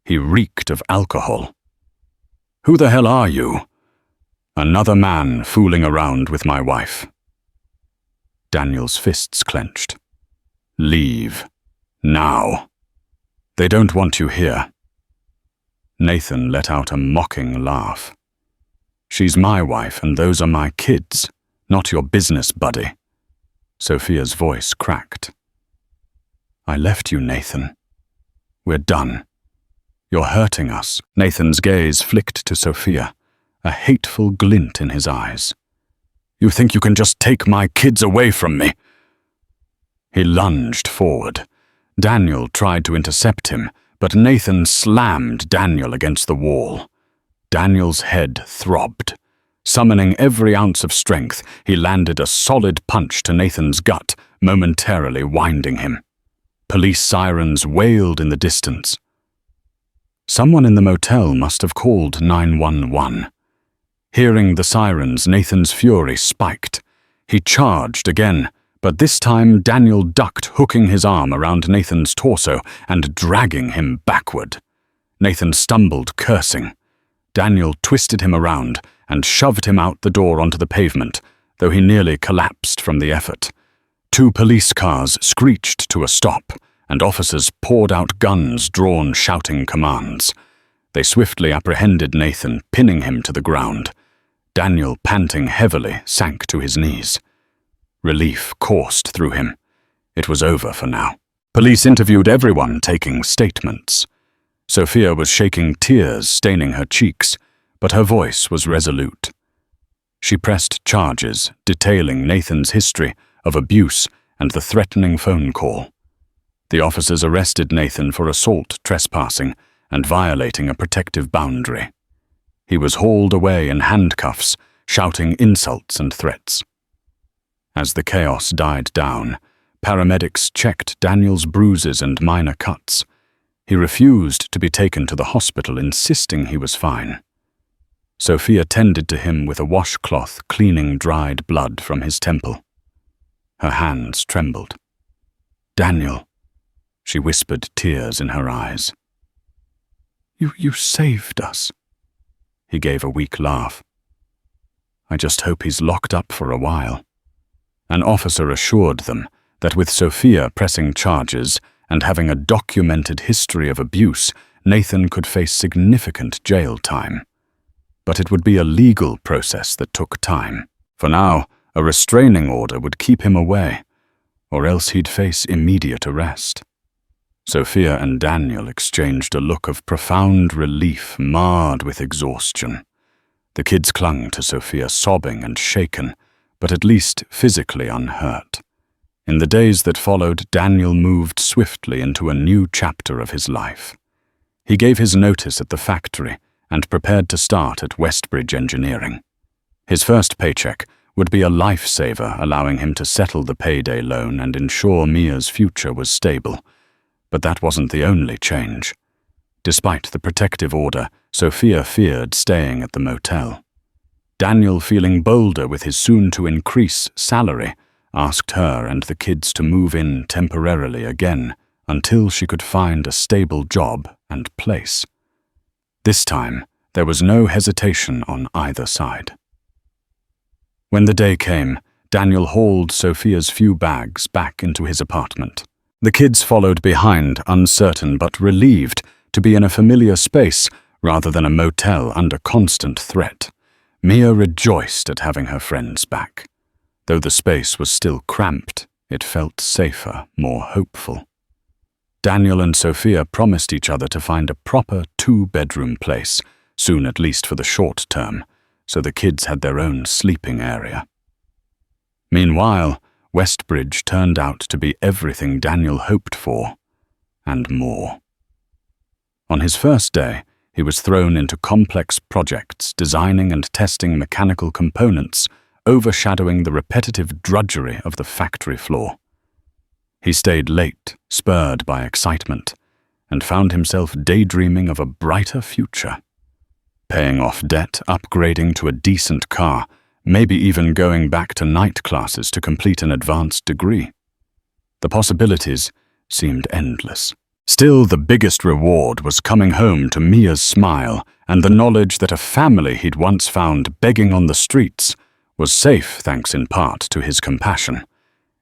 S1: He reeked of alcohol. "Who the hell are you?" "Another man fooling around with my wife." Daniel's fists clenched. "Leave. Now. They don't want you here." Nathan let out a mocking laugh. "She's my wife and those are my kids, not your business buddy." Sophia's voice cracked. I left you, Nathan. We're done. You're hurting us. Nathan's gaze flicked to Sophia, a hateful glint in his eyes. You think you can just take my kids away from me? He lunged forward. Daniel tried to intercept him, but Nathan slammed Daniel against the wall. Daniel's head throbbed. Summoning every ounce of strength, he landed a solid punch to Nathan's gut, momentarily winding him. Police sirens wailed in the distance. Someone in the motel must have called 911. Hearing the sirens, Nathan's fury spiked. He charged again, but this time Daniel ducked, hooking his arm around Nathan's torso and dragging him backward. Nathan stumbled, cursing. Daniel twisted him around and shoved him out the door onto the pavement, though he nearly collapsed from the effort. 2 police cars screeched to a stop, and officers poured out guns drawn, shouting commands. They swiftly apprehended Nathan, pinning him to the ground. Daniel, panting heavily, sank to his knees. Relief coursed through him. It was over for now. Police interviewed everyone, taking statements. Sophia was shaking, tears staining her cheeks, but her voice was resolute. She pressed charges, detailing Nathan's history of abuse and the threatening phone call. The officers arrested Nathan for assault, trespassing, and violating a protective boundary. He was hauled away in handcuffs, shouting insults and threats. As the chaos died down, paramedics checked Daniel's bruises and minor cuts. He refused to be taken to the hospital, insisting he was fine. Sophia tended to him with a washcloth, cleaning dried blood from his temple. Her hands trembled. Daniel, she whispered, tears in her eyes. You saved us. He gave a weak laugh. I just hope he's locked up for a while. An officer assured them that with Sophia pressing charges and having a documented history of abuse, Nathan could face significant jail time. But it would be a legal process that took time. For now, a restraining order would keep him away, or else he'd face immediate arrest. Sophia and Daniel exchanged a look of profound relief marred with exhaustion. The kids clung to Sophia, sobbing and shaken, but at least physically unhurt. In the days that followed, Daniel moved swiftly into a new chapter of his life. He gave his notice at the factory and prepared to start at Westbridge Engineering. His first paycheck would be a lifesaver, allowing him to settle the payday loan and ensure Mia's future was stable. But that wasn't the only change. Despite the protective order, Sophia feared staying at the motel. Daniel, feeling bolder with his soon-to-increase salary, asked her and the kids to move in temporarily again until she could find a stable job and place. This time, there was no hesitation on either side. When the day came, Daniel hauled Sophia's few bags back into his apartment. The kids followed behind, uncertain but relieved to be in a familiar space rather than a motel under constant threat. Mia rejoiced at having her friends back. Though the space was still cramped, it felt safer, more hopeful. Daniel and Sophia promised each other to find a proper 2-bedroom place, soon at least for the short term, so the kids had their own sleeping area. Meanwhile, Westbridge turned out to be everything Daniel hoped for, and more. On his first day, he was thrown into complex projects, designing and testing mechanical components, overshadowing the repetitive drudgery of the factory floor. He stayed late, spurred by excitement, and found himself daydreaming of a brighter future. Paying off debt, upgrading to a decent car, maybe even going back to night classes to complete an advanced degree. The possibilities seemed endless. Still, the biggest reward was coming home to Mia's smile and the knowledge that a family he'd once found begging on the streets was safe thanks in part to his compassion.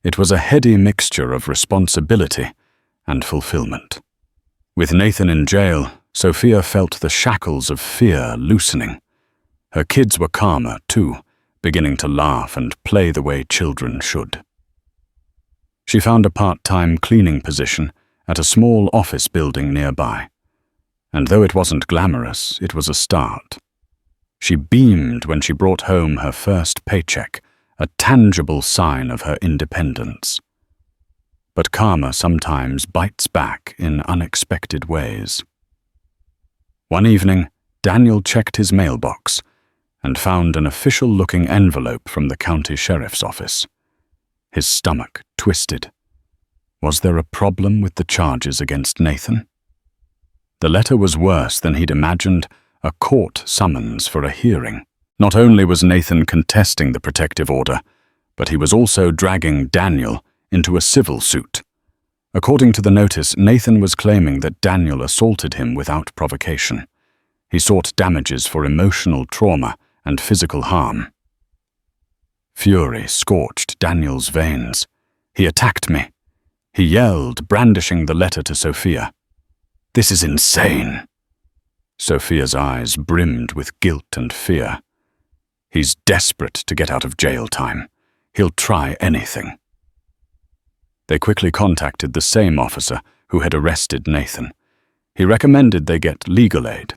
S1: It was a heady mixture of responsibility and fulfillment. With Nathan in jail, Sophia felt the shackles of fear loosening. Her kids were calmer, too, beginning to laugh and play the way children should. She found a part-time cleaning position at a small office building nearby. And though it wasn't glamorous, it was a start. She beamed when she brought home her first paycheck, a tangible sign of her independence. But karma sometimes bites back in unexpected ways. One evening, Daniel checked his mailbox and found an official-looking envelope from the county sheriff's office. His stomach twisted. Was there a problem with the charges against Nathan? The letter was worse than he'd imagined, a court summons for a hearing. Not only was Nathan contesting the protective order, but he was also dragging Daniel into a civil suit. According to the notice, Nathan was claiming that Daniel assaulted him without provocation. He sought damages for emotional trauma and physical harm. Fury scorched Daniel's veins. He attacked me. He yelled, brandishing the letter to Sophia. "This is insane." Sophia's eyes brimmed with guilt and fear. "He's desperate to get out of jail time. He'll try anything." They quickly contacted the same officer who had arrested Nathan. He recommended they get legal aid.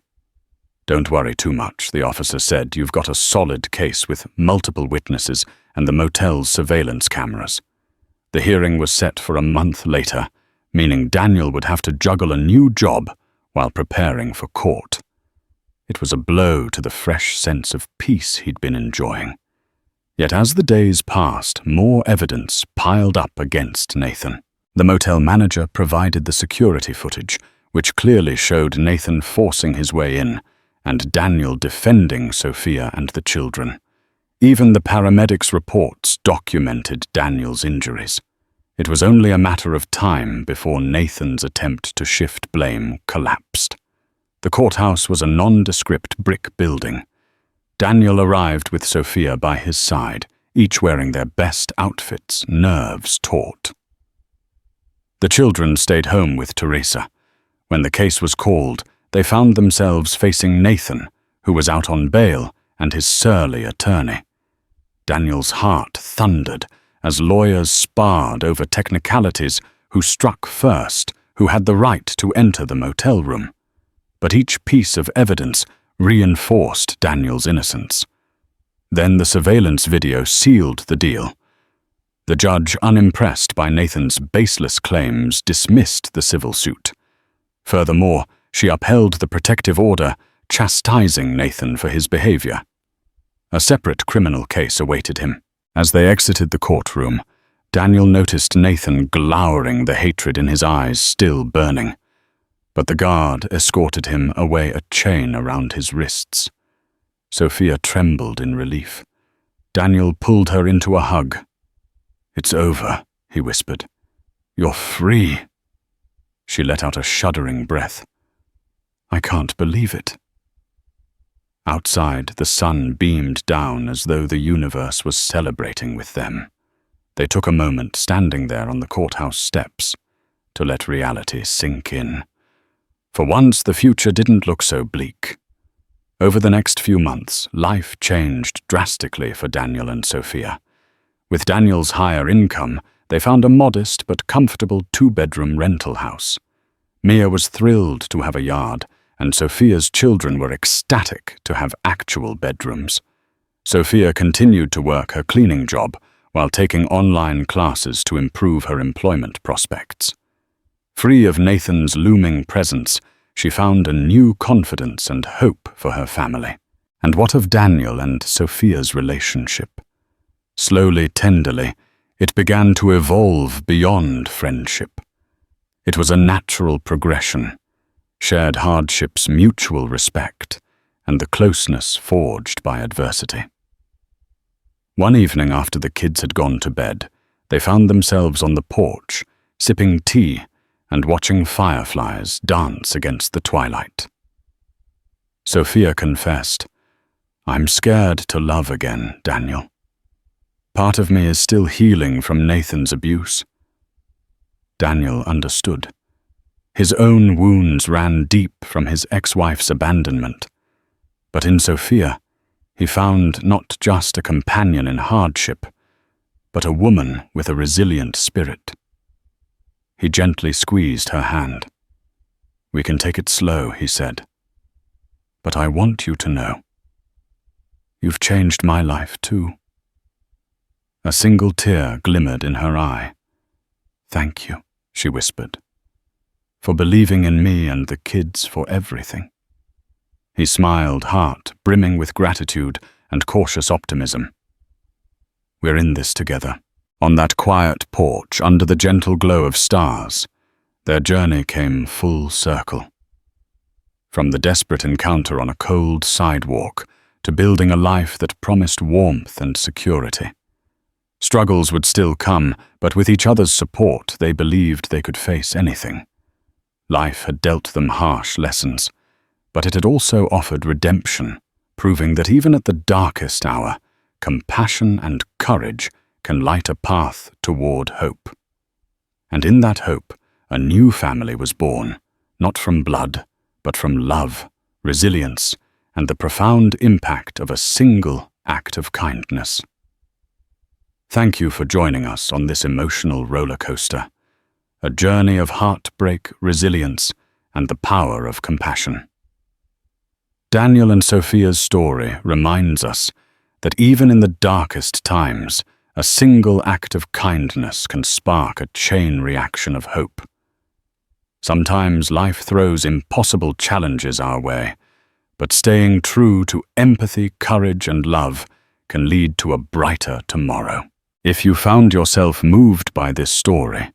S1: "Don't worry too much," the officer said. "You've got a solid case with multiple witnesses and the motel's surveillance cameras." The hearing was set for a month later, meaning Daniel would have to juggle a new job while preparing for court. It was a blow to the fresh sense of peace he'd been enjoying. Yet as the days passed, more evidence piled up against Nathan. The motel manager provided the security footage, which clearly showed Nathan forcing his way in, and Daniel defending Sophia and the children. Even the paramedics' reports documented Daniel's injuries. It was only a matter of time before Nathan's attempt to shift blame collapsed. The courthouse was a nondescript brick building. Daniel arrived with Sophia by his side, each wearing their best outfits, nerves taut. The children stayed home with Teresa. When the case was called, they found themselves facing Nathan, who was out on bail, and his surly attorney. Daniel's heart thundered as lawyers sparred over technicalities: who struck first, who had the right to enter the motel room. But each piece of evidence reinforced Daniel's innocence. Then the surveillance video sealed the deal. The judge, unimpressed by Nathan's baseless claims, dismissed the civil suit. Furthermore, she upheld the protective order, chastising Nathan for his behavior. A separate criminal case awaited him. As they exited the courtroom, Daniel noticed Nathan glowering, the hatred in his eyes still burning. But the guard escorted him away, a chain around his wrists. Sophia trembled in relief. Daniel pulled her into a hug. "It's over," he whispered. "You're free." She let out a shuddering breath. "I can't believe it." Outside, the sun beamed down as though the universe was celebrating with them. They took a moment standing there on the courthouse steps to let reality sink in. For once, the future didn't look so bleak. Over the next few months, life changed drastically for Daniel and Sophia. With Daniel's higher income, they found a modest but comfortable 2-bedroom rental house. Mia was thrilled to have a yard, and Sophia's children were ecstatic to have actual bedrooms. Sophia continued to work her cleaning job while taking online classes to improve her employment prospects. Free of Nathan's looming presence, she found a new confidence and hope for her family. And what of Daniel and Sophia's relationship? Slowly, tenderly, it began to evolve beyond friendship. It was a natural progression: shared hardships, mutual respect, and the closeness forged by adversity. One evening after the kids had gone to bed, they found themselves on the porch, sipping tea and watching fireflies dance against the twilight. Sophia confessed, "I'm scared to love again, Daniel. Part of me is still healing from Nathan's abuse." Daniel understood. His own wounds ran deep from his ex-wife's abandonment. But in Sophia, he found not just a companion in hardship, but a woman with a resilient spirit. He gently squeezed her hand. "We can take it slow," he said. "But I want you to know. You've changed my life too." A single tear glimmered in her eye. "Thank you," she whispered, "for believing in me and the kids, for everything." He smiled, heart brimming with gratitude and cautious optimism. "We're in this together." On that quiet porch, under the gentle glow of stars, their journey came full circle. From the desperate encounter on a cold sidewalk to building a life that promised warmth and security. Struggles would still come, but with each other's support, they believed they could face anything. Life had dealt them harsh lessons, but it had also offered redemption, proving that even at the darkest hour, compassion and courage can light a path toward hope. And in that hope, a new family was born, not from blood, but from love, resilience, and the profound impact of a single act of kindness. Thank you for joining us on this emotional roller coaster, a journey of heartbreak, resilience, and the power of compassion. Daniel and Sophia's story reminds us that even in the darkest times, a single act of kindness can spark a chain reaction of hope. Sometimes life throws impossible challenges our way, but staying true to empathy, courage, and love can lead to a brighter tomorrow. If you found yourself moved by this story,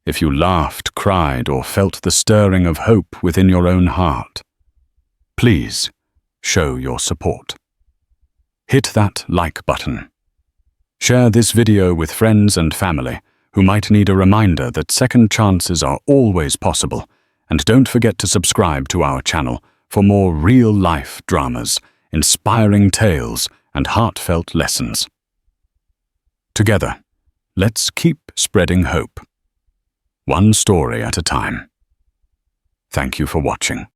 S1: if you laughed, cried, or felt the stirring of hope within your own heart, please show your support. Hit that like button. Share this video with friends and family who might need a reminder that second chances are always possible, and don't forget to subscribe to our channel for more real-life dramas, inspiring tales, and heartfelt lessons. Together, let's keep spreading hope, one story at a time. Thank you for watching.